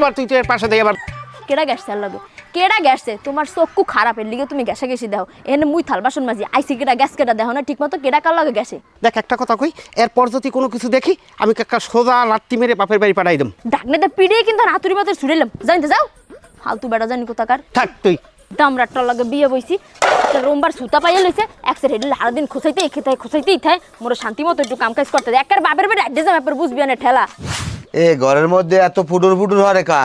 এবার তুই তো এর পাশে দিয়ে আবার কেডা গেছে লাগে কেডা গেছে তোমার চক্ষু খারাপের লিগে তুমি গ্যাসে গেছি দাও এনে মুই থাল বাসন মাজি আইসি কেডা গ্যাস কেডা দেখো না ঠিকমতো কেডা কার লাগে গেছে দেখ একটা কথা কই এরপর যদি কোনো কিছু দেখি আমি কাকা সোজা লাত্তি মেরে বাপের বাড়ি পাঠাই দেব। ডাকনেতে পিড়িয়ে কিন্তু হাতুড়ি মাথায় ছুড়েলাম জানতে যাও ফালতু বেড়া জানি কোথাকার থাক তুই দামরাটার লাগে বিয়ে বইছি একটা রোমবার সুতা পাইয়া লইছে একসের হেডলে সারাদিন খোসাইতেই থাই মোর শান্তি মতো একটু কাম কাজ করতে দেয় একের বাপের বেড়ে অ্যাড্রেস ব্যাপার বুঝবি না ঠেলা এ ঘরের মধ্যে এত ফুটুর ফুটুর হরে কা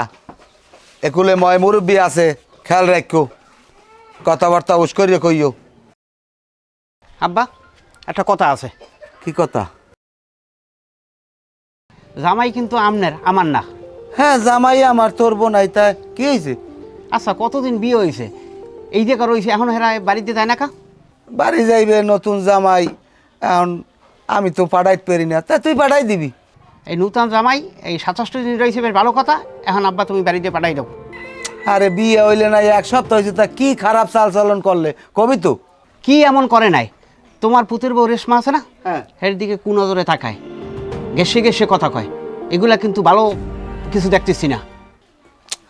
একুলে ময় মুরব্বী আছে খেয়াল রাখো কথাবার্তা উস্করিয়ে কইও। আব্বা একটা কথা আছে। কি কথা? জামাই কিন্তু আমনের আমার না। হ্যাঁ জামাই আমার তোর বোনাই তা কি হয়েছে? আচ্ছা কতদিন বিয়ে হয়েছে এই যে কারো হয়েছে এখন হেরা বাড়িতে যায় না কা? বাড়ি যাইবে নতুন জামাই এখন আমি তো পাঠাইতে পারি না তা তুই পাঠাই দিবি। এই নূতন জামাই এই 67 দিন রয়েছে বেশ ভালো কথা এখন আব্বা তুমি বাড়িতে পাঠাই দাও। আরে বিয়ে হইলে না এক সপ্তাহ হয়েছে তা কি খারাপ চাল চলন করলে কবি তো কি এমন করে নাই তোমার পুতের বউ রেশমা আছে না হ্যাঁ এর দিকে কোন নজরে তাকায় গেসে গেসে কথা কয় এগুলা কিন্তু ভালো কিছু দেখতেছি না।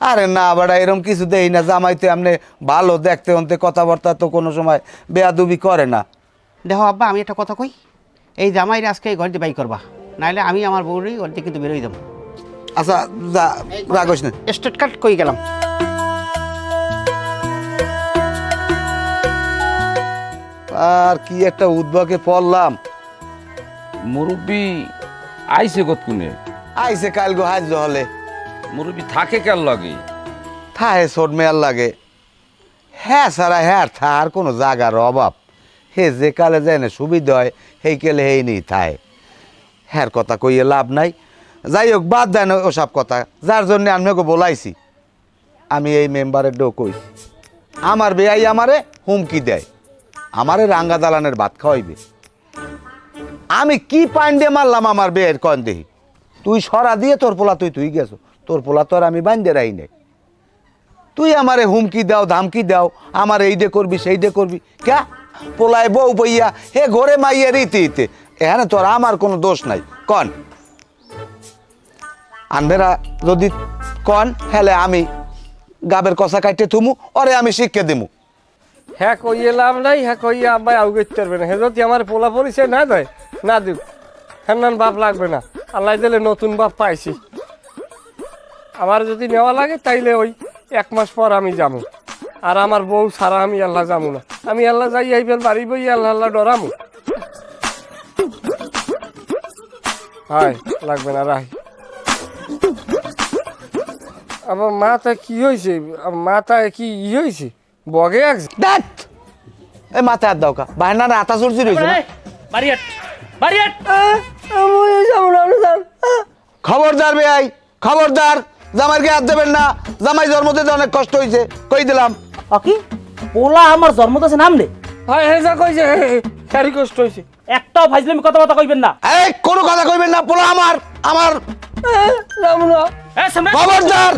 আরে না বাড়া এরকম কিছু দেই না জামাই তো এমনি ভালো দেখতে অন্তে কথাবার্তা তো কোনো সময় বেয়াদুবি করে না। দেখো আব্বা আমি একটা কথা কই এই জামাইরে আজকে এই ঘর দিয়ে বাই করবা নাহলে আমি আমার বউরই ঘর দিয়ে কিন্তু বেরোই যাবো। আচ্ছা যা রাগস না স্টেট কাট কই গেলাম। আর কি একটা উদ্ভকে পড়লাম। মুরব্বী আইসে কতক্ষণে? আইসে কাল গো হাজ হলে মুরব্বী থাকে কার লাগে? থাহে ছোট মেয়ার লাগে হ্যাঁ সারা হ্যাঁ থার কোনো জায়গার অভাব হে যে কালে যায় না সুবিধা হয় সেই কেলে হেই নেই থায় হ্যার কথা কইয়ে লাভ নাই। যাই হোক বাদ দেয় না ওসব কথা যার জন্য আমি ওকে বলাইছি আমি এই মেম্বারের ডো কই আমার বেয়াই আমারে হুমকি দেয় আমারে রাঙ্গা দালানের ভাত খাওয়াইবে। আমি কি পান্ডে মারলাম আমার বেয়ের কন দেহি তুই সরা দিয়ে তোর পোলা তুই গেছো তোর পোলা তো আর আমি বান্ধে রাই নাই তুই আমারে হুমকি দাও ধামকি দাও আমার এইডে করবি সেইডে করবি ক্যা পোলায় বউ বইয়া হে ঘরে মাইয়া রীতি এখানে তোর আমার কোনো দোষ নাই কন আনবেরা যদি কন হেলে আমি গাবের কষা কাটতে থুমু ওরে আমি শিক্ষা দিমু। হ্যাঁ কইয়ে লাভ নাই হ্যাঁ কইয়ে আব্বাই আউ করতে পারবে না হে যদি আমার পোলা পরিচয় না দেয় না দিব হ্যাঁ বাপ লাগবে না আল্লাহ দিলে নতুন বাপ পাইছি আমার যদি নেওয়া লাগে তাইলে ওই 1 মাস পর আমি যাবো আর আমার বউ ছাড়া আমি আল্লাহ যাবো না আমি আল্লাহ যাই আইবেল বাড়ি বই আল্লাহ ডরামু হাই লাগবে না রাই আমার মাথা কি হয়েছে মাথা কি হয়েছে বগে আছে দেখ এই মাথায় হাত দাও কা বাহানা না আতা চুরচুর হয়েছে না খবরদার বেআই খবরদার জামাইকে হাত দেবেন না জামাই জন্মদিতে অনেক কষ্ট হয়েছে কই দিলাম। কি পোলা আমার জন্ম দিয়েছে নাম নে হয় হে যা কইছে সারি কষ্ট হয়েছে একটাও ফাইজলামি কথা কইবেন না। এই কোনো কথা কইবেন না পোলা আমার যাবো না খবরদার